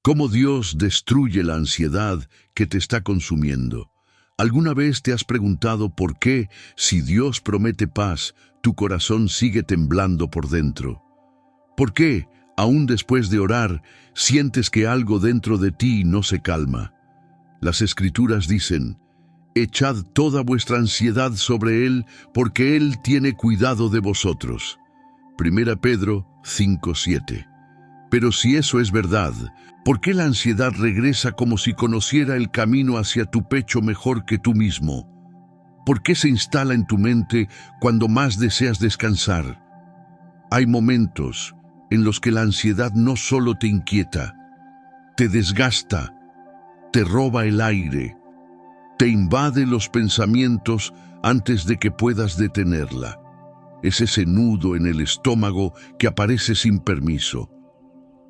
¿Cómo Dios destruye la ansiedad que te está consumiendo? ¿Alguna vez te has preguntado por qué, si Dios promete paz, tu corazón sigue temblando por dentro? ¿Por qué, aún después de orar, sientes que algo dentro de ti no se calma? Las Escrituras dicen: «Echad toda vuestra ansiedad sobre Él, porque Él tiene cuidado de vosotros». 1 Pedro 5:7. Pero si eso es verdad, ¿por qué la ansiedad regresa como si conociera el camino hacia tu pecho mejor que tú mismo? ¿Por qué se instala en tu mente cuando más deseas descansar? Hay momentos en los que la ansiedad no solo te inquieta, te desgasta, te roba el aire, te invade los pensamientos antes de que puedas detenerla. Es ese nudo en el estómago que aparece sin permiso.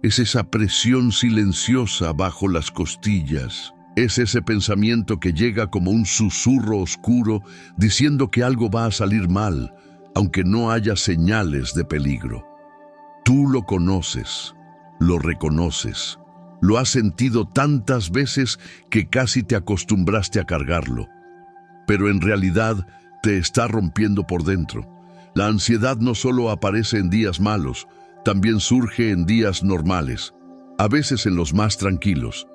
Es esa presión silenciosa bajo las costillas. Es ese pensamiento que llega como un susurro oscuro diciendo que algo va a salir mal, aunque no haya señales de peligro. Tú lo conoces, lo reconoces, lo has sentido tantas veces que casi te acostumbraste a cargarlo. Pero en realidad te está rompiendo por dentro. La ansiedad no solo aparece en días malos, también surge en días normales, a veces en los más tranquilos.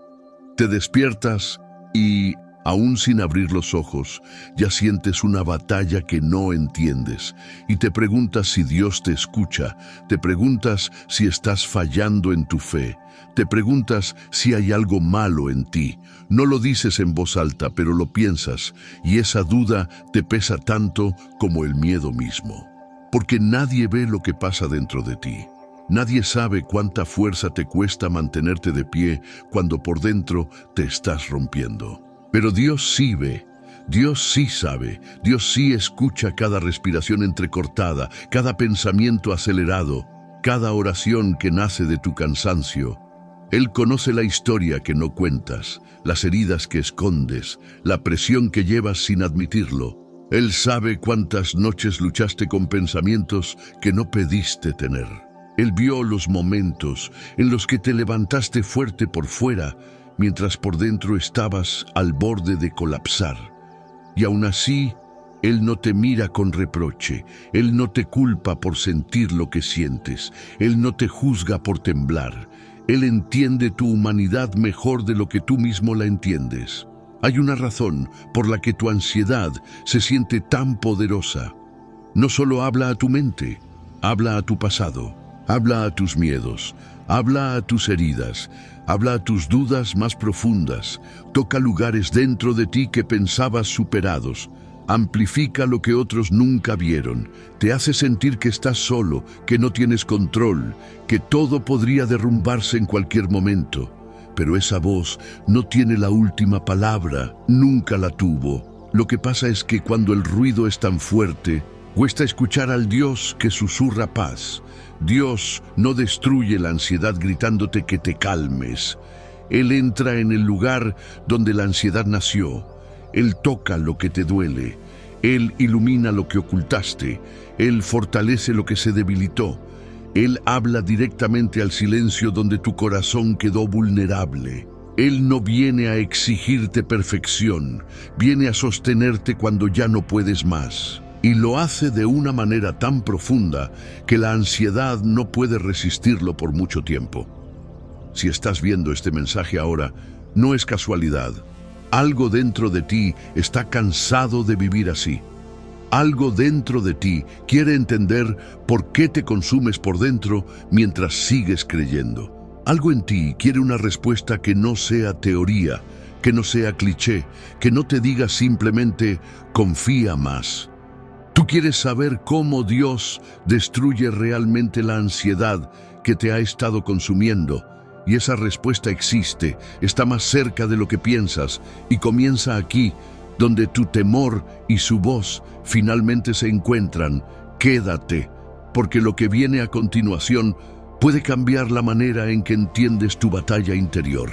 Te despiertas y, aún sin abrir los ojos, ya sientes una batalla que no entiendes y te preguntas si Dios te escucha, te preguntas si estás fallando en tu fe, te preguntas si hay algo malo en ti. No lo dices en voz alta, pero lo piensas, y esa duda te pesa tanto como el miedo mismo. Porque nadie ve lo que pasa dentro de ti. Nadie sabe cuánta fuerza te cuesta mantenerte de pie cuando por dentro te estás rompiendo. Pero Dios sí ve, Dios sí sabe, Dios sí escucha cada respiración entrecortada, cada pensamiento acelerado, cada oración que nace de tu cansancio. Él conoce la historia que no cuentas, las heridas que escondes, la presión que llevas sin admitirlo. Él sabe cuántas noches luchaste con pensamientos que no pediste tener. Él vio los momentos en los que te levantaste fuerte por fuera, mientras por dentro estabas al borde de colapsar. Y aún así, Él no te mira con reproche, Él no te culpa por sentir lo que sientes, Él no te juzga por temblar. Él entiende tu humanidad mejor de lo que tú mismo la entiendes. Hay una razón por la que tu ansiedad se siente tan poderosa. No solo habla a tu mente, habla a tu pasado. Habla a tus miedos, habla a tus heridas, habla a tus dudas más profundas, toca lugares dentro de ti que pensabas superados, amplifica lo que otros nunca vieron, te hace sentir que estás solo, que no tienes control, que todo podría derrumbarse en cualquier momento. Pero esa voz no tiene la última palabra, nunca la tuvo. Lo que pasa es que cuando el ruido es tan fuerte, cuesta escuchar al Dios que susurra paz. Dios no destruye la ansiedad gritándote que te calmes. Él entra en el lugar donde la ansiedad nació. Él toca lo que te duele. Él ilumina lo que ocultaste. Él fortalece lo que se debilitó. Él habla directamente al silencio donde tu corazón quedó vulnerable. Él no viene a exigirte perfección, viene a sostenerte cuando ya no puedes más. Y lo hace de una manera tan profunda que la ansiedad no puede resistirlo por mucho tiempo. Si estás viendo este mensaje ahora, no es casualidad. Algo dentro de ti está cansado de vivir así. Algo dentro de ti quiere entender por qué te consumes por dentro mientras sigues creyendo. Algo en ti quiere una respuesta que no sea teoría, que no sea cliché, que no te diga simplemente confía más. Tú quieres saber cómo Dios destruye realmente la ansiedad que te ha estado consumiendo, y esa respuesta existe, está más cerca de lo que piensas, y comienza aquí, donde tu temor y su voz finalmente se encuentran. Quédate, porque lo que viene a continuación puede cambiar la manera en que entiendes tu batalla interior.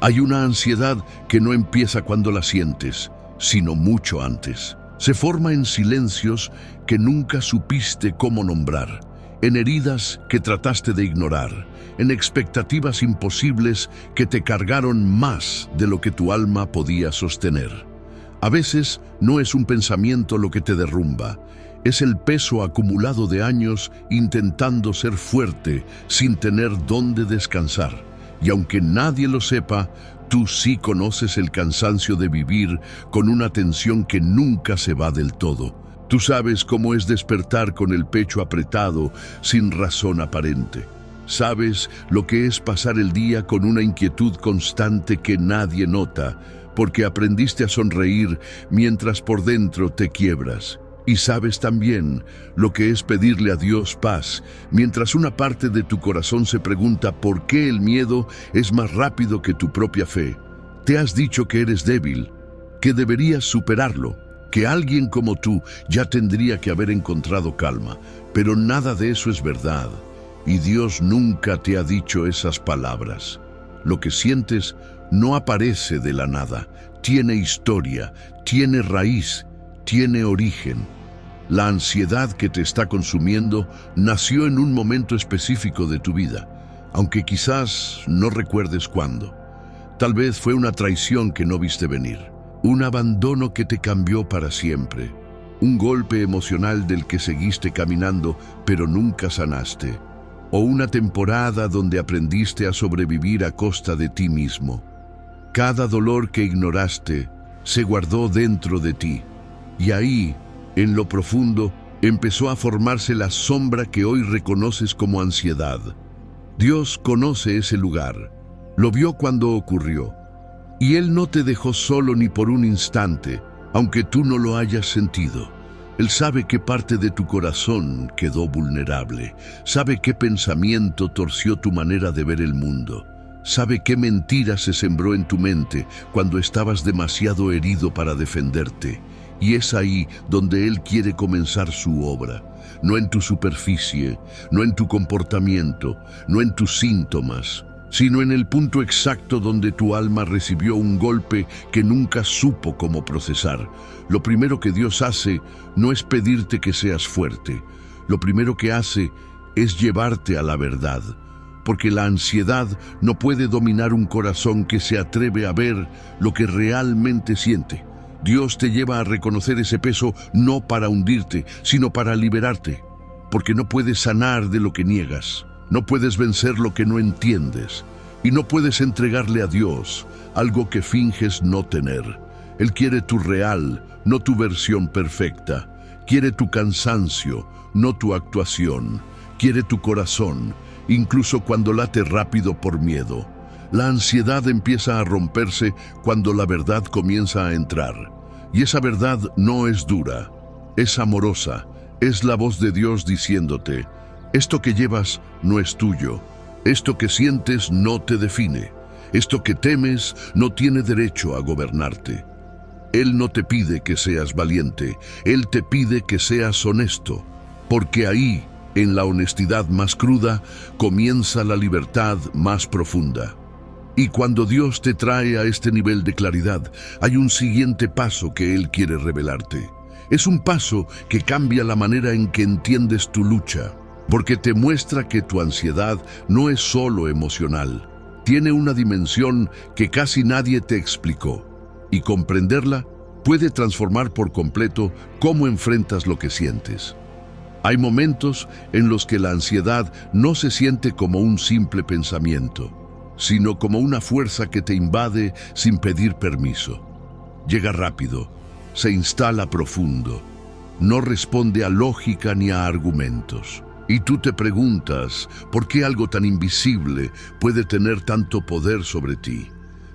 Hay una ansiedad que no empieza cuando la sientes, sino mucho antes. Se forma en silencios que nunca supiste cómo nombrar, en heridas que trataste de ignorar, en expectativas imposibles que te cargaron más de lo que tu alma podía sostener. A veces no es un pensamiento lo que te derrumba, es el peso acumulado de años intentando ser fuerte sin tener dónde descansar. Y aunque nadie lo sepa, tú sí conoces el cansancio de vivir con una tensión que nunca se va del todo. Tú sabes cómo es despertar con el pecho apretado sin razón aparente. Sabes lo que es pasar el día con una inquietud constante que nadie nota, porque aprendiste a sonreír mientras por dentro te quiebras. Y sabes también lo que es pedirle a Dios paz, mientras una parte de tu corazón se pregunta por qué el miedo es más rápido que tu propia fe. Te has dicho que eres débil, que deberías superarlo, que alguien como tú ya tendría que haber encontrado calma, pero nada de eso es verdad. Y Dios nunca te ha dicho esas palabras. Lo que sientes no aparece de la nada, tiene historia, tiene raíz, tiene origen. La ansiedad que te está consumiendo nació en un momento específico de tu vida, aunque quizás no recuerdes cuándo. Tal vez fue una traición que no viste venir, un abandono que te cambió para siempre, un golpe emocional del que seguiste caminando pero nunca sanaste, o una temporada donde aprendiste a sobrevivir a costa de ti mismo. Cada dolor que ignoraste se guardó dentro de ti, y ahí, en lo profundo, empezó a formarse la sombra que hoy reconoces como ansiedad. Dios conoce ese lugar, lo vio cuando ocurrió, y Él no te dejó solo ni por un instante, aunque tú no lo hayas sentido. Él sabe qué parte de tu corazón quedó vulnerable, sabe qué pensamiento torció tu manera de ver el mundo, sabe qué mentira se sembró en tu mente cuando estabas demasiado herido para defenderte. Y es ahí donde Él quiere comenzar su obra, no en tu superficie, no en tu comportamiento, no en tus síntomas, sino en el punto exacto donde tu alma recibió un golpe que nunca supo cómo procesar. Lo primero que Dios hace no es pedirte que seas fuerte, lo primero que hace es llevarte a la verdad, porque la ansiedad no puede dominar un corazón que se atreve a ver lo que realmente siente. Dios te lleva a reconocer ese peso no para hundirte, sino para liberarte, porque no puedes sanar de lo que niegas, no puedes vencer lo que no entiendes, y no puedes entregarle a Dios algo que finges no tener. Él quiere tu real, no tu versión perfecta, quiere tu cansancio, no tu actuación, quiere tu corazón, incluso cuando late rápido por miedo. La ansiedad empieza a romperse cuando la verdad comienza a entrar. Y esa verdad no es dura, es amorosa, es la voz de Dios diciéndote: esto que llevas no es tuyo, esto que sientes no te define, esto que temes no tiene derecho a gobernarte. Él no te pide que seas valiente, Él te pide que seas honesto, porque ahí, en la honestidad más cruda, comienza la libertad más profunda. Y cuando Dios te trae a este nivel de claridad, hay un siguiente paso que Él quiere revelarte. Es un paso que cambia la manera en que entiendes tu lucha, porque te muestra que tu ansiedad no es solo emocional. Tiene una dimensión que casi nadie te explicó, y comprenderla puede transformar por completo cómo enfrentas lo que sientes. Hay momentos en los que la ansiedad no se siente como un simple pensamiento, sino como una fuerza que te invade sin pedir permiso. Llega rápido, se instala profundo, no responde a lógica ni a argumentos. Y tú te preguntas, ¿por qué algo tan invisible puede tener tanto poder sobre ti?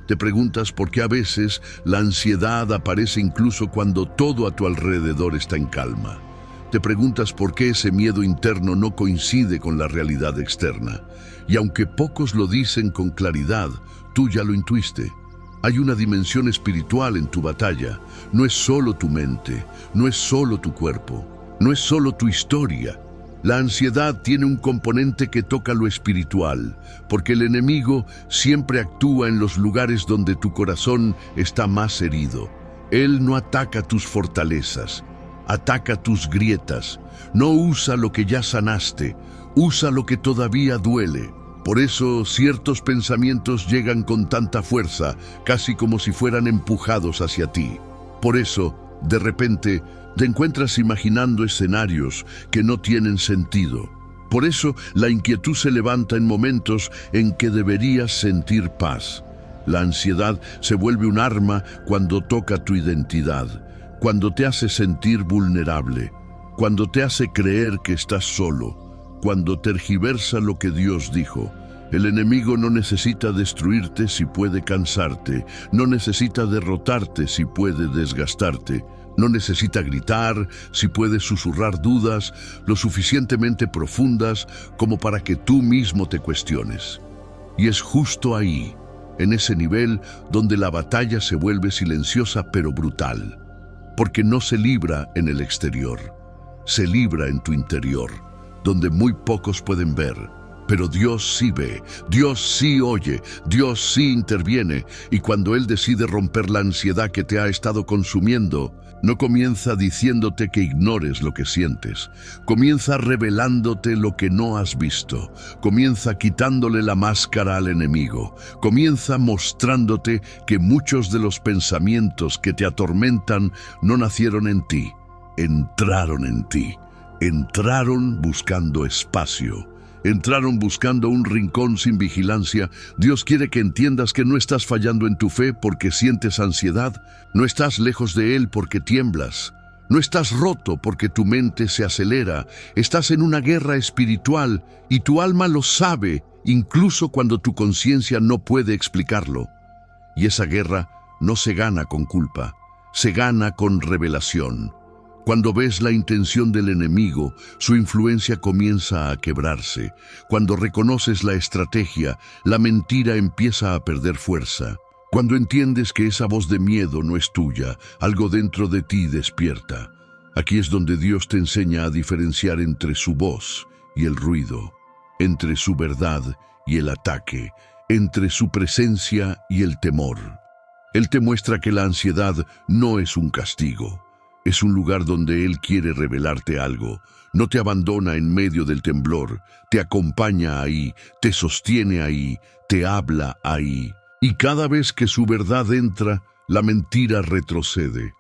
Te preguntas por qué a veces la ansiedad aparece incluso cuando todo a tu alrededor está en calma. Te preguntas por qué ese miedo interno no coincide con la realidad externa. Y aunque pocos lo dicen con claridad, tú ya lo intuiste. Hay una dimensión espiritual en tu batalla. No es solo tu mente, no es solo tu cuerpo, no es solo tu historia. La ansiedad tiene un componente que toca lo espiritual, porque el enemigo siempre actúa en los lugares donde tu corazón está más herido. Él no ataca tus fortalezas, ataca tus grietas. No usa lo que ya sanaste, usa lo que todavía duele. Por eso ciertos pensamientos llegan con tanta fuerza, casi como si fueran empujados hacia ti. Por eso, de repente, te encuentras imaginando escenarios que no tienen sentido. Por eso, la inquietud se levanta en momentos en que deberías sentir paz. La ansiedad se vuelve un arma cuando toca tu identidad, cuando te hace sentir vulnerable, cuando te hace creer que estás solo, cuando tergiversa lo que Dios dijo. El enemigo no necesita destruirte si puede cansarte, no necesita derrotarte si puede desgastarte, no necesita gritar si puede susurrar dudas lo suficientemente profundas como para que tú mismo te cuestiones. Y es justo ahí, en ese nivel, donde la batalla se vuelve silenciosa pero brutal, porque no se libra en el exterior, se libra en tu interior, donde muy pocos pueden ver. Pero Dios sí ve, Dios sí oye, Dios sí interviene, y cuando Él decide romper la ansiedad que te ha estado consumiendo, no comienza diciéndote que ignores lo que sientes, comienza revelándote lo que no has visto, comienza quitándole la máscara al enemigo, comienza mostrándote que muchos de los pensamientos que te atormentan no nacieron en ti, entraron en ti, entraron buscando espacio. Entraron buscando un rincón sin vigilancia. Dios quiere que entiendas que no estás fallando en tu fe porque sientes ansiedad, no estás lejos de Él porque tiemblas, no estás roto porque tu mente se acelera, estás en una guerra espiritual y tu alma lo sabe, incluso cuando tu conciencia no puede explicarlo. Y esa guerra no se gana con culpa, se gana con revelación. Cuando ves la intención del enemigo, su influencia comienza a quebrarse. Cuando reconoces la estrategia, la mentira empieza a perder fuerza. Cuando entiendes que esa voz de miedo no es tuya, algo dentro de ti despierta. Aquí es donde Dios te enseña a diferenciar entre su voz y el ruido, entre su verdad y el ataque, entre su presencia y el temor. Él te muestra que la ansiedad no es un castigo. Es un lugar donde Él quiere revelarte algo. No te abandona en medio del temblor, te acompaña ahí, te sostiene ahí, te habla ahí. Y cada vez que su verdad entra, la mentira retrocede.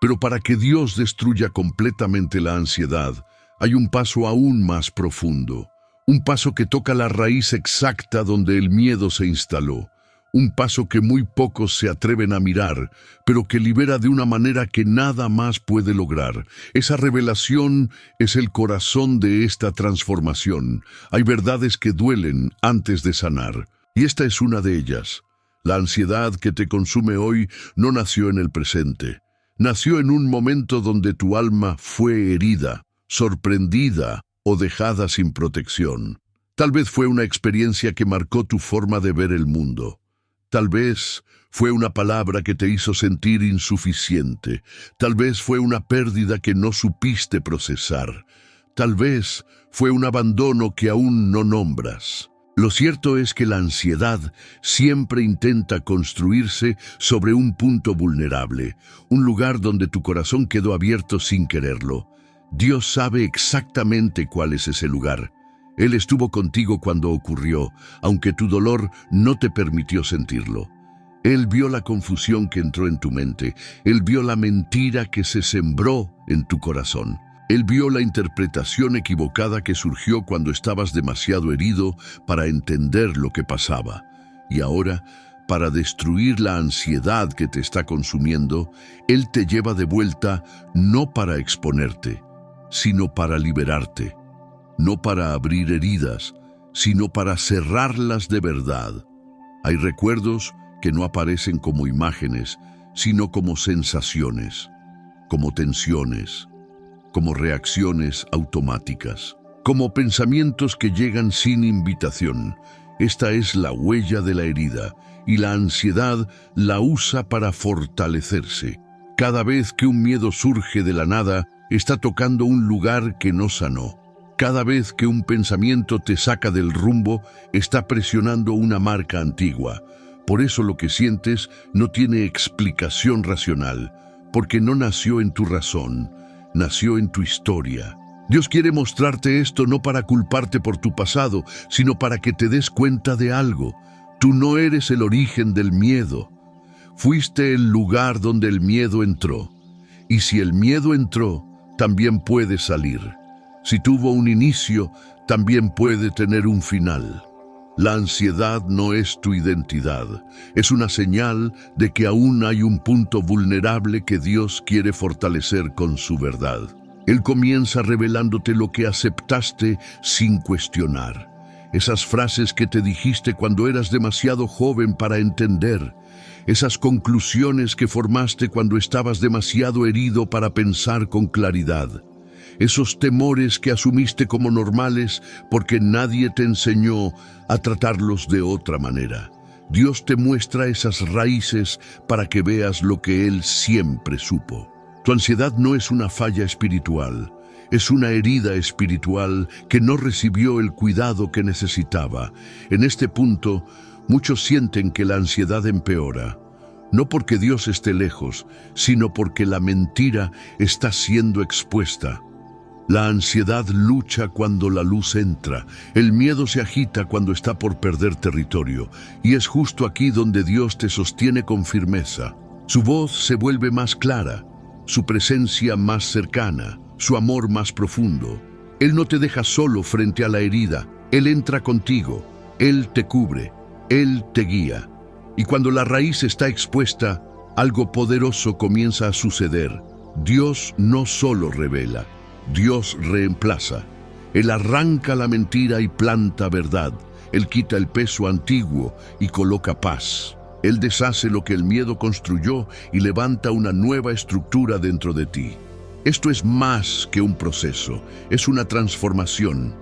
Pero para que Dios destruya completamente la ansiedad, hay un paso aún más profundo. Un paso que toca la raíz exacta donde el miedo se instaló. Un paso que muy pocos se atreven a mirar, pero que libera de una manera que nada más puede lograr. Esa revelación es el corazón de esta transformación. Hay verdades que duelen antes de sanar, y esta es una de ellas. La ansiedad que te consume hoy no nació en el presente. Nació en un momento donde tu alma fue herida, sorprendida o dejada sin protección. Tal vez fue una experiencia que marcó tu forma de ver el mundo. Tal vez fue una palabra que te hizo sentir insuficiente. Tal vez fue una pérdida que no supiste procesar. Tal vez fue un abandono que aún no nombras. Lo cierto es que la ansiedad siempre intenta construirse sobre un punto vulnerable, un lugar donde tu corazón quedó abierto sin quererlo. Dios sabe exactamente cuál es ese lugar. Él estuvo contigo cuando ocurrió, aunque tu dolor no te permitió sentirlo. Él vio la confusión que entró en tu mente. Él vio la mentira que se sembró en tu corazón. Él vio la interpretación equivocada que surgió cuando estabas demasiado herido para entender lo que pasaba. Y ahora, para destruir la ansiedad que te está consumiendo, Él te lleva de vuelta no para exponerte, sino para liberarte. No para abrir heridas, sino para cerrarlas de verdad. Hay recuerdos que no aparecen como imágenes, sino como sensaciones, como tensiones, como reacciones automáticas, como pensamientos que llegan sin invitación. Esta es la huella de la herida, y la ansiedad la usa para fortalecerse. Cada vez que un miedo surge de la nada, está tocando un lugar que no sanó. Cada vez que un pensamiento te saca del rumbo, está presionando una marca antigua. Por eso lo que sientes no tiene explicación racional, porque no nació en tu razón, nació en tu historia. Dios quiere mostrarte esto no para culparte por tu pasado, sino para que te des cuenta de algo. Tú no eres el origen del miedo. Fuiste el lugar donde el miedo entró. Y si el miedo entró, también puede salir. Si tuvo un inicio, también puede tener un final. La ansiedad no es tu identidad. Es una señal de que aún hay un punto vulnerable que Dios quiere fortalecer con su verdad. Él comienza revelándote lo que aceptaste sin cuestionar. Esas frases que te dijiste cuando eras demasiado joven para entender. Esas conclusiones que formaste cuando estabas demasiado herido para pensar con claridad. Esos temores que asumiste como normales porque nadie te enseñó a tratarlos de otra manera. Dios te muestra esas raíces para que veas lo que Él siempre supo. Tu ansiedad no es una falla espiritual, es una herida espiritual que no recibió el cuidado que necesitaba. En este punto, muchos sienten que la ansiedad empeora, no porque Dios esté lejos, sino porque la mentira está siendo expuesta. La ansiedad lucha cuando la luz entra, el miedo se agita cuando está por perder territorio, y es justo aquí donde Dios te sostiene con firmeza. Su voz se vuelve más clara, su presencia más cercana, su amor más profundo. Él no te deja solo frente a la herida, Él entra contigo, Él te cubre, Él te guía. Y cuando la raíz está expuesta, algo poderoso comienza a suceder. Dios no solo revela, Dios reemplaza. Él arranca la mentira y planta verdad. Él quita el peso antiguo y coloca paz. Él deshace lo que el miedo construyó y levanta una nueva estructura dentro de ti. Esto es más que un proceso, es una transformación.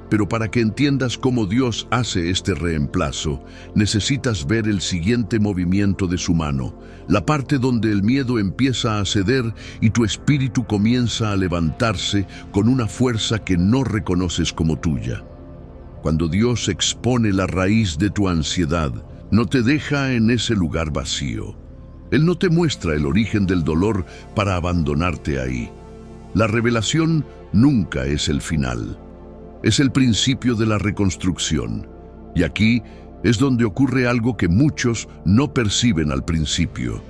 Pero para que entiendas cómo Dios hace este reemplazo, necesitas ver el siguiente movimiento de su mano, la parte donde el miedo empieza a ceder y tu espíritu comienza a levantarse con una fuerza que no reconoces como tuya. Cuando Dios expone la raíz de tu ansiedad, no te deja en ese lugar vacío. Él no te muestra el origen del dolor para abandonarte ahí. La revelación nunca es el final. Es el principio de la reconstrucción. Y aquí es donde ocurre algo que muchos no perciben al principio.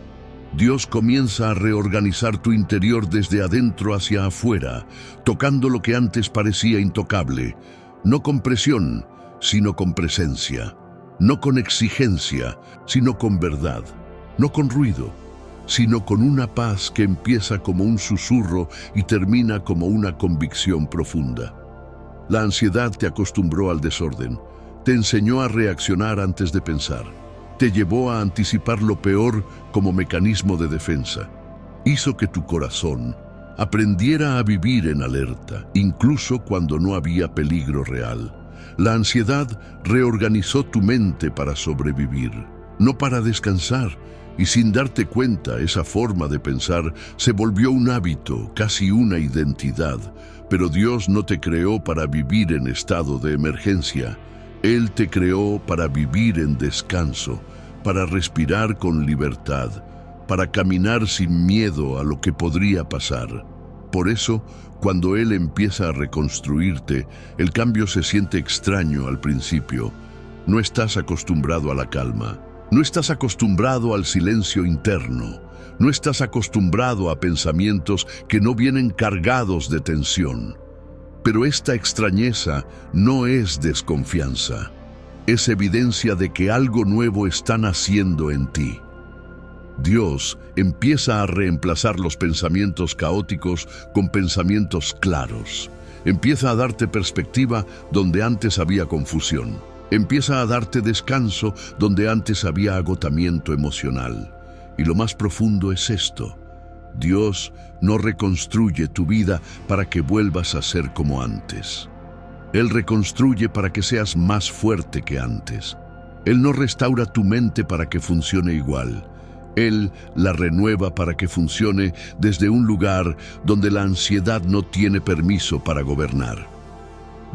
Dios comienza a reorganizar tu interior desde adentro hacia afuera, tocando lo que antes parecía intocable, no con presión, sino con presencia. No con exigencia, sino con verdad. No con ruido, sino con una paz que empieza como un susurro y termina como una convicción profunda. La ansiedad te acostumbró al desorden, te enseñó a reaccionar antes de pensar, te llevó a anticipar lo peor como mecanismo de defensa. Hizo que tu corazón aprendiera a vivir en alerta, incluso cuando no había peligro real. La ansiedad reorganizó tu mente para sobrevivir, no para descansar, y sin darte cuenta, esa forma de pensar se volvió un hábito, casi una identidad. Pero Dios no te creó para vivir en estado de emergencia. Él te creó para vivir en descanso, para respirar con libertad, para caminar sin miedo a lo que podría pasar. Por eso, cuando Él empieza a reconstruirte, el cambio se siente extraño al principio. No estás acostumbrado a la calma, no estás acostumbrado al silencio interno, no estás acostumbrado a pensamientos que no vienen cargados de tensión. Pero esta extrañeza no es desconfianza, es evidencia de que algo nuevo está naciendo en ti. Dios empieza a reemplazar los pensamientos caóticos con pensamientos claros. Empieza a darte perspectiva donde antes había confusión. Empieza a darte descanso donde antes había agotamiento emocional. Y lo más profundo es esto: Dios no reconstruye tu vida para que vuelvas a ser como antes. Él reconstruye para que seas más fuerte que antes. Él no restaura tu mente para que funcione igual. Él la renueva para que funcione desde un lugar donde la ansiedad no tiene permiso para gobernar.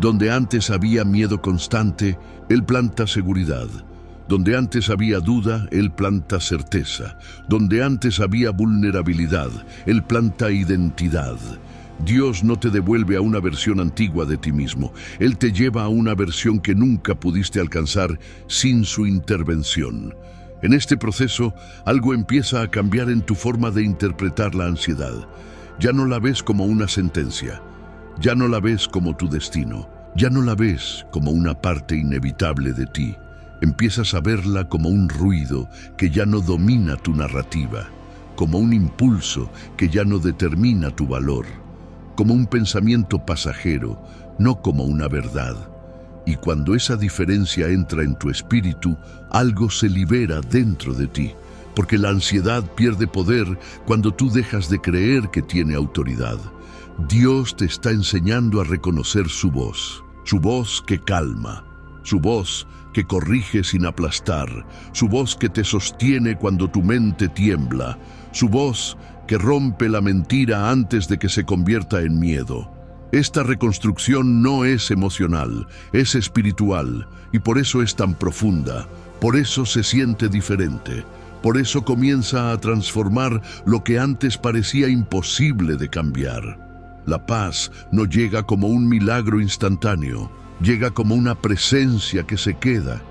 Donde antes había miedo constante, Él planta seguridad. Donde antes había duda, Él planta certeza. Donde antes había vulnerabilidad, Él planta identidad. Dios no te devuelve a una versión antigua de ti mismo. Él te lleva a una versión que nunca pudiste alcanzar sin su intervención. En este proceso, algo empieza a cambiar en tu forma de interpretar la ansiedad. Ya no la ves como una sentencia. Ya no la ves como tu destino. Ya no la ves como una parte inevitable de ti. Empiezas a verla como un ruido que ya no domina tu narrativa, como un impulso que ya no determina tu valor, como un pensamiento pasajero, no como una verdad. Y cuando esa diferencia entra en tu espíritu, algo se libera dentro de ti, porque la ansiedad pierde poder cuando tú dejas de creer que tiene autoridad. Dios te está enseñando a reconocer su voz que calma, su voz que corrige sin aplastar, su voz que te sostiene cuando tu mente tiembla, su voz que rompe la mentira antes de que se convierta en miedo. Esta reconstrucción no es emocional, es espiritual, y por eso es tan profunda, por eso se siente diferente, por eso comienza a transformar lo que antes parecía imposible de cambiar. La paz no llega como un milagro instantáneo, llega como una presencia que se queda,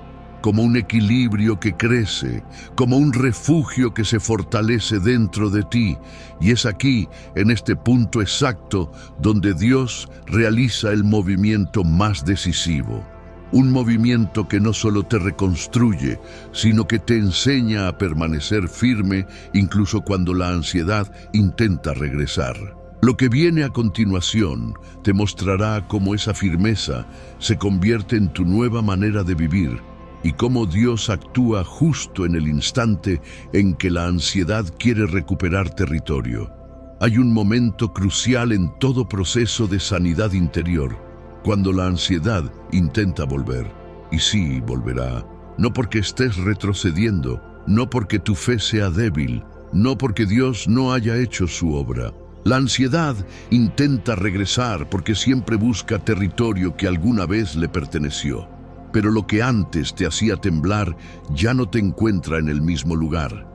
como un equilibrio que crece, como un refugio que se fortalece dentro de ti. Y es aquí, en este punto exacto, donde Dios realiza el movimiento más decisivo. Un movimiento que no solo te reconstruye, sino que te enseña a permanecer firme incluso cuando la ansiedad intenta regresar. Lo que viene a continuación te mostrará cómo esa firmeza se convierte en tu nueva manera de vivir y cómo Dios actúa justo en el instante en que la ansiedad quiere recuperar territorio. Hay un momento crucial en todo proceso de sanidad interior, cuando la ansiedad intenta volver. Y sí, volverá, no porque estés retrocediendo, no porque tu fe sea débil, no porque Dios no haya hecho su obra. La ansiedad intenta regresar porque siempre busca territorio que alguna vez le perteneció. Pero lo que antes te hacía temblar ya no te encuentra en el mismo lugar.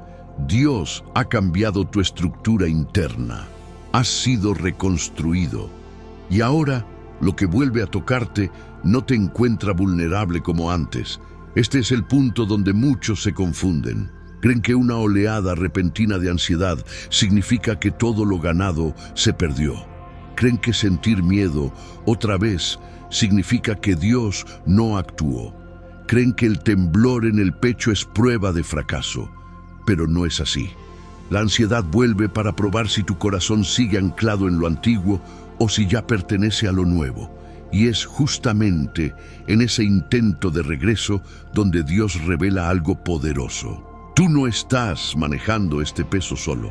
Dios ha cambiado tu estructura interna. Has sido reconstruido. Y ahora, lo que vuelve a tocarte no te encuentra vulnerable como antes. Este es el punto donde muchos se confunden. Creen que una oleada repentina de ansiedad significa que todo lo ganado se perdió. Creen que sentir miedo otra vez significa que Dios no actuó. Creen que el temblor en el pecho es prueba de fracaso, pero no es así. La ansiedad vuelve para probar si tu corazón sigue anclado en lo antiguo o si ya pertenece a lo nuevo. Y es justamente en ese intento de regreso donde Dios revela algo poderoso. Tú no estás manejando este peso solo.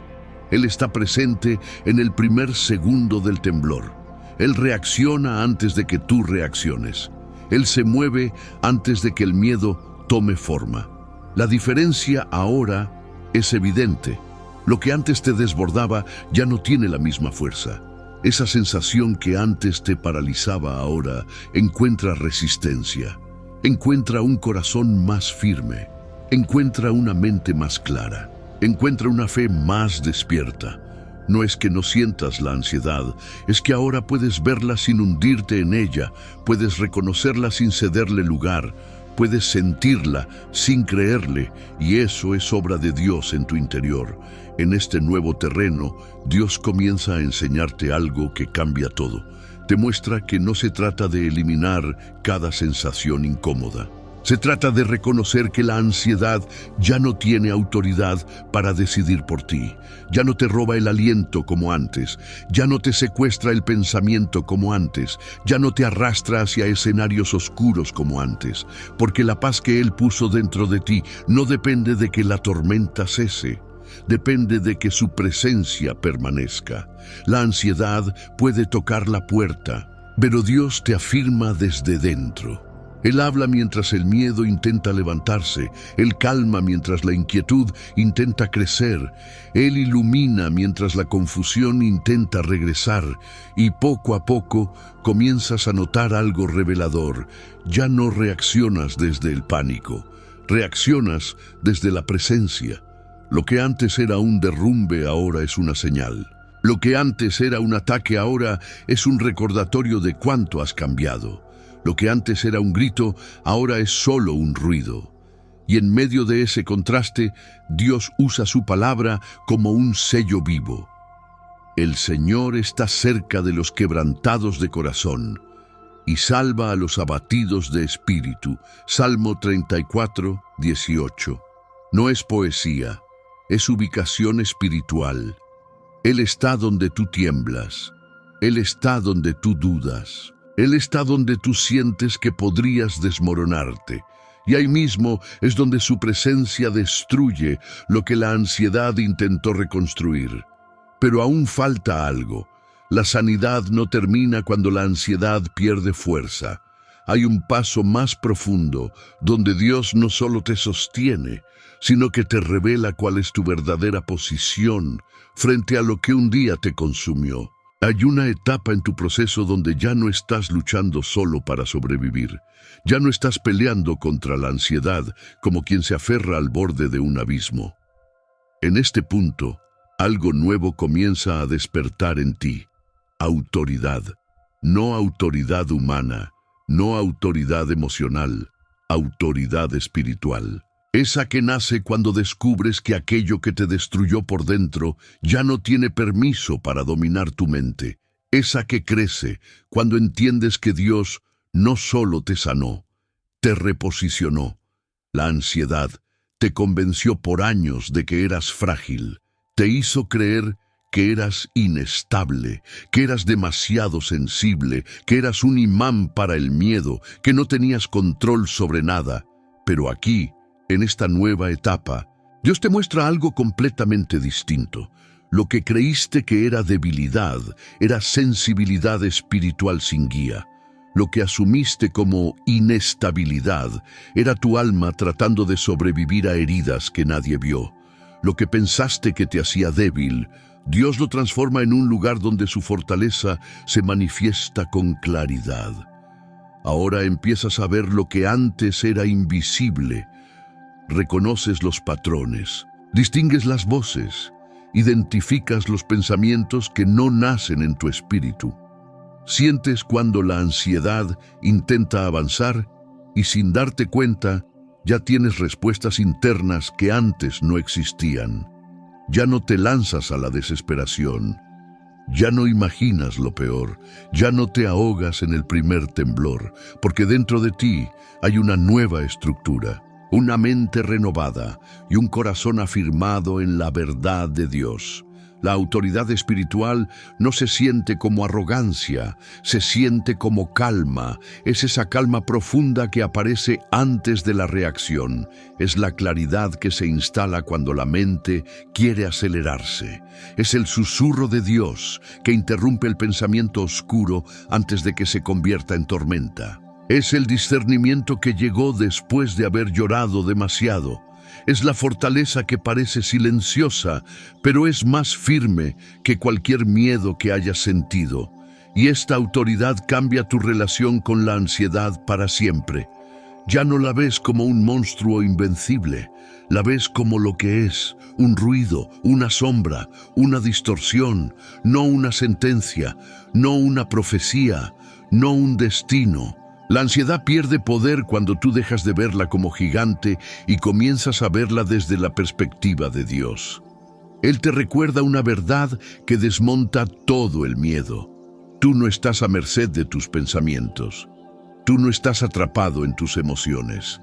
Él está presente en el primer segundo del temblor. Él reacciona antes de que tú reacciones. Él se mueve antes de que el miedo tome forma. La diferencia ahora es evidente. Lo que antes te desbordaba ya no tiene la misma fuerza. Esa sensación que antes te paralizaba ahora encuentra resistencia. Encuentra un corazón más firme. Encuentra una mente más clara, encuentra una fe más despierta. No es que no sientas la ansiedad, es que ahora puedes verla sin hundirte en ella, puedes reconocerla sin cederle lugar, puedes sentirla sin creerle, y eso es obra de Dios en tu interior. En este nuevo terreno, Dios comienza a enseñarte algo que cambia todo. Te muestra que no se trata de eliminar cada sensación incómoda. Se trata de reconocer que la ansiedad ya no tiene autoridad para decidir por ti. Ya no te roba el aliento como antes. Ya no te secuestra el pensamiento como antes. Ya no te arrastra hacia escenarios oscuros como antes. Porque la paz que Él puso dentro de ti no depende de que la tormenta cese. Depende de que su presencia permanezca. La ansiedad puede tocar la puerta, pero Dios te afirma desde dentro. Él habla mientras el miedo intenta levantarse, Él calma mientras la inquietud intenta crecer, Él ilumina mientras la confusión intenta regresar, y poco a poco comienzas a notar algo revelador. Ya no reaccionas desde el pánico, reaccionas desde la presencia. Lo que antes era un derrumbe ahora es una señal. Lo que antes era un ataque ahora es un recordatorio de cuánto has cambiado. Lo que antes era un grito ahora es solo un ruido. Y en medio de ese contraste, Dios usa su palabra como un sello vivo. El Señor está cerca de los quebrantados de corazón y salva a los abatidos de espíritu. Salmo 34, 18. No es poesía, es ubicación espiritual. Él está donde tú tiemblas. Él está donde tú dudas. Él está donde tú sientes que podrías desmoronarte. Y ahí mismo es donde su presencia destruye lo que la ansiedad intentó reconstruir. Pero aún falta algo. La sanidad no termina cuando la ansiedad pierde fuerza. Hay un paso más profundo, donde Dios no solo te sostiene, sino que te revela cuál es tu verdadera posición frente a lo que un día te consumió. Hay una etapa en tu proceso donde ya no estás luchando solo para sobrevivir. Ya no estás peleando contra la ansiedad como quien se aferra al borde de un abismo. En este punto, algo nuevo comienza a despertar en ti. Autoridad. No autoridad humana, no autoridad emocional, autoridad espiritual. Esa que nace cuando descubres que aquello que te destruyó por dentro ya no tiene permiso para dominar tu mente. Esa que crece cuando entiendes que Dios no solo te sanó, te reposicionó. La ansiedad te convenció por años de que eras frágil. Te hizo creer que eras inestable, que eras demasiado sensible, que eras un imán para el miedo, que no tenías control sobre nada. Pero aquí, en esta nueva etapa, Dios te muestra algo completamente distinto. Lo que creíste que era debilidad, era sensibilidad espiritual sin guía. Lo que asumiste como inestabilidad, era tu alma tratando de sobrevivir a heridas que nadie vio. Lo que pensaste que te hacía débil, Dios lo transforma en un lugar donde su fortaleza se manifiesta con claridad. Ahora empiezas a ver lo que antes era invisible. Reconoces los patrones, distingues las voces, identificas los pensamientos que no nacen en tu espíritu. Sientes cuando la ansiedad intenta avanzar y sin darte cuenta, ya tienes respuestas internas que antes no existían. Ya no te lanzas a la desesperación. Ya no imaginas lo peor. Ya no te ahogas en el primer temblor, porque dentro de ti hay una nueva estructura, una mente renovada y un corazón afirmado en la verdad de Dios. La autoridad espiritual no se siente como arrogancia, se siente como calma. Es esa calma profunda que aparece antes de la reacción. Es la claridad que se instala cuando la mente quiere acelerarse. Es el susurro de Dios que interrumpe el pensamiento oscuro antes de que se convierta en tormenta. Es el discernimiento que llegó después de haber llorado demasiado. Es la fortaleza que parece silenciosa, pero es más firme que cualquier miedo que hayas sentido. Y esta autoridad cambia tu relación con la ansiedad para siempre. Ya no la ves como un monstruo invencible, la ves como lo que es, un ruido, una sombra, una distorsión, no una sentencia, no una profecía, no un destino. La ansiedad pierde poder cuando tú dejas de verla como gigante y comienzas a verla desde la perspectiva de Dios. Él te recuerda una verdad que desmonta todo el miedo. Tú no estás a merced de tus pensamientos. Tú no estás atrapado en tus emociones.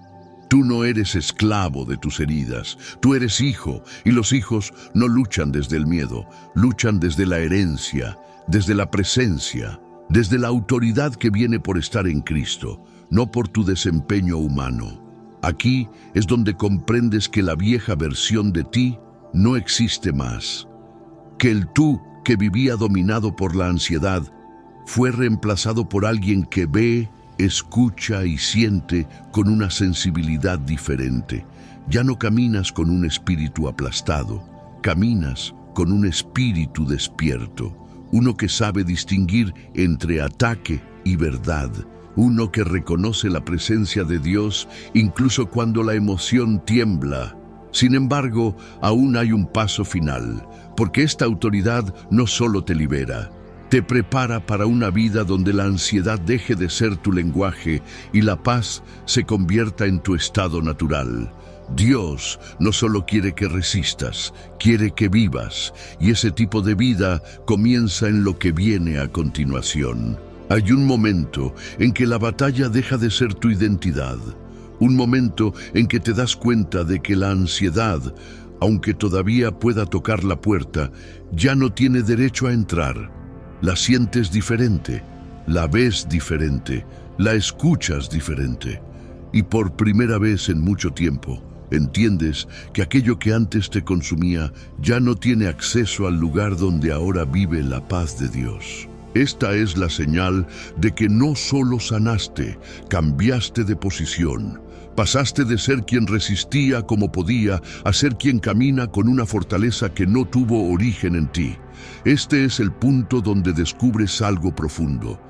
Tú no eres esclavo de tus heridas. Tú eres hijo, y los hijos no luchan desde el miedo, luchan desde la herencia, desde la presencia, desde la autoridad que viene por estar en Cristo, no por tu desempeño humano. Aquí es donde comprendes que la vieja versión de ti no existe más, que el tú que vivía dominado por la ansiedad fue reemplazado por alguien que ve, escucha y siente con una sensibilidad diferente. Ya no caminas con un espíritu aplastado, caminas con un espíritu despierto. Uno que sabe distinguir entre ataque y verdad. Uno que reconoce la presencia de Dios incluso cuando la emoción tiembla. Sin embargo, aún hay un paso final, porque esta autoridad no solo te libera, te prepara para una vida donde la ansiedad deje de ser tu lenguaje y la paz se convierta en tu estado natural. Dios no solo quiere que resistas, quiere que vivas, y ese tipo de vida comienza en lo que viene a continuación. Hay un momento en que la batalla deja de ser tu identidad, un momento en que te das cuenta de que la ansiedad, aunque todavía pueda tocar la puerta, ya no tiene derecho a entrar. La sientes diferente, la ves diferente, la escuchas diferente. Y por primera vez en mucho tiempo, entiendes que aquello que antes te consumía ya no tiene acceso al lugar donde ahora vive la paz de Dios. Esta es la señal de que no solo sanaste, cambiaste de posición. Pasaste de ser quien resistía como podía a ser quien camina con una fortaleza que no tuvo origen en ti. Este es el punto donde descubres algo profundo.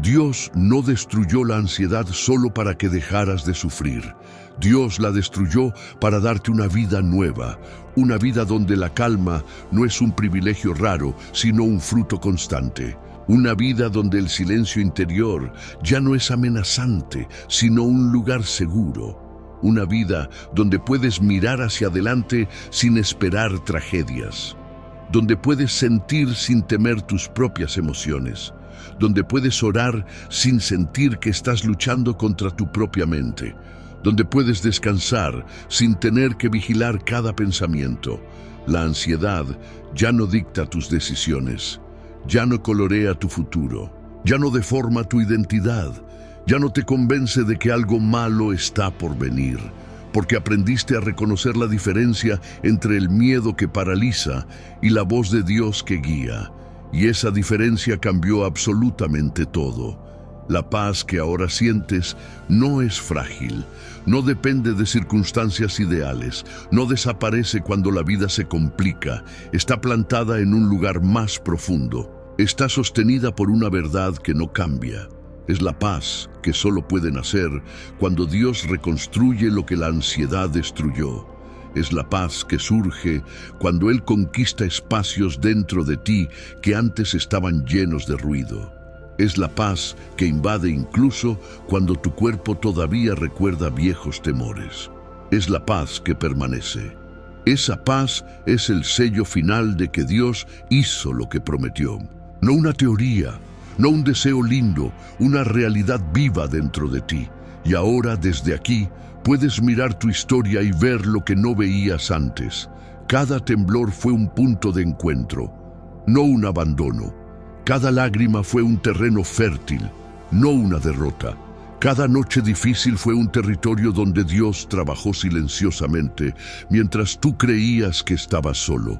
Dios no destruyó la ansiedad solo para que dejaras de sufrir. Dios la destruyó para darte una vida nueva, una vida donde la calma no es un privilegio raro, sino un fruto constante. Una vida donde el silencio interior ya no es amenazante, sino un lugar seguro. Una vida donde puedes mirar hacia adelante sin esperar tragedias. Donde puedes sentir sin temer tus propias emociones. Donde puedes orar sin sentir que estás luchando contra tu propia mente. Donde puedes descansar sin tener que vigilar cada pensamiento. La ansiedad ya no dicta tus decisiones. Ya no colorea tu futuro, ya no deforma tu identidad, ya no te convence de que algo malo está por venir, porque aprendiste a reconocer la diferencia entre el miedo que paraliza y la voz de Dios que guía, y esa diferencia cambió absolutamente todo. La paz que ahora sientes no es frágil, no depende de circunstancias ideales, no desaparece cuando la vida se complica, está plantada en un lugar más profundo. Está sostenida por una verdad que no cambia. Es la paz que solo puede nacer cuando Dios reconstruye lo que la ansiedad destruyó. Es la paz que surge cuando Él conquista espacios dentro de ti que antes estaban llenos de ruido. Es la paz que invade incluso cuando tu cuerpo todavía recuerda viejos temores. Es la paz que permanece. Esa paz es el sello final de que Dios hizo lo que prometió. No una teoría, no un deseo lindo, una realidad viva dentro de ti. Y ahora, desde aquí, puedes mirar tu historia y ver lo que no veías antes. Cada temblor fue un punto de encuentro, no un abandono. Cada lágrima fue un terreno fértil, no una derrota. Cada noche difícil fue un territorio donde Dios trabajó silenciosamente, mientras tú creías que estabas solo.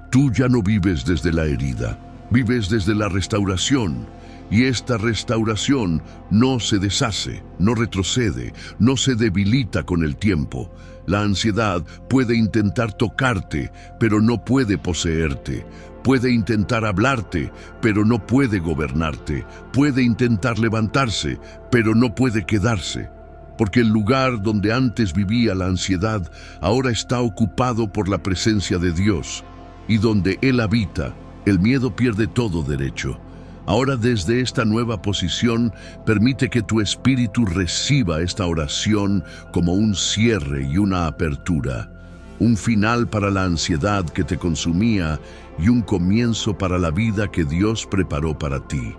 Tú ya no vives desde la herida, vives desde la restauración. Y esta restauración no se deshace, no retrocede, no se debilita con el tiempo. La ansiedad puede intentar tocarte, pero no puede poseerte. Puede intentar hablarte, pero no puede gobernarte. Puede intentar levantarse, pero no puede quedarse. Porque el lugar donde antes vivía la ansiedad ahora está ocupado por la presencia de Dios. Y donde Él habita, el miedo pierde todo derecho. Ahora, desde esta nueva posición, permite que tu espíritu reciba esta oración como un cierre y una apertura, un final para la ansiedad que te consumía y un comienzo para la vida que Dios preparó para ti.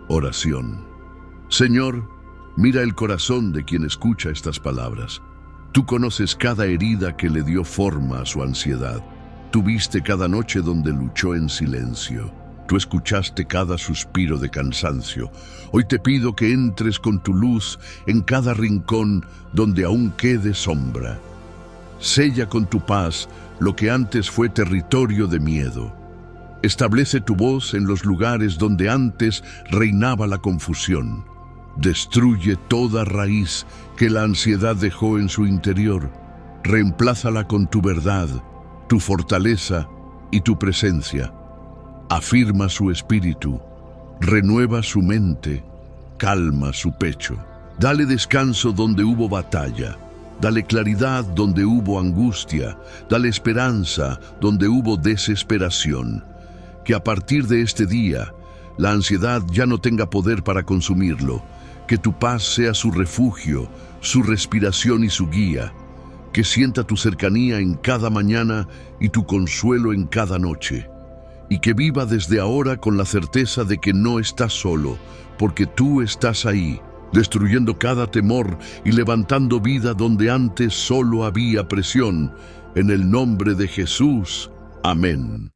Oración. Señor, mira el corazón de quien escucha estas palabras. Tú conoces cada herida que le dio forma a su ansiedad. Tú viste cada noche donde luchó en silencio. Tú escuchaste cada suspiro de cansancio. Hoy te pido que entres con tu luz en cada rincón donde aún quede sombra. Sella con tu paz lo que antes fue territorio de miedo. Establece tu voz en los lugares donde antes reinaba la confusión. Destruye toda raíz que la ansiedad dejó en su interior. Reemplázala con tu verdad, tu fortaleza y tu presencia. Afirma su espíritu, renueva su mente, calma su pecho. Dale descanso donde hubo batalla, Dale claridad donde hubo angustia, dale esperanza donde hubo desesperación. Que a partir de este día, la ansiedad ya no tenga poder para consumirlo, que tu paz sea su refugio, su respiración y su guía, que sienta tu cercanía en cada mañana y tu consuelo en cada noche, y que viva desde ahora con la certeza de que no estás solo, porque tú estás ahí, destruyendo cada temor y levantando vida donde antes solo había presión. En el nombre de Jesús. Amén.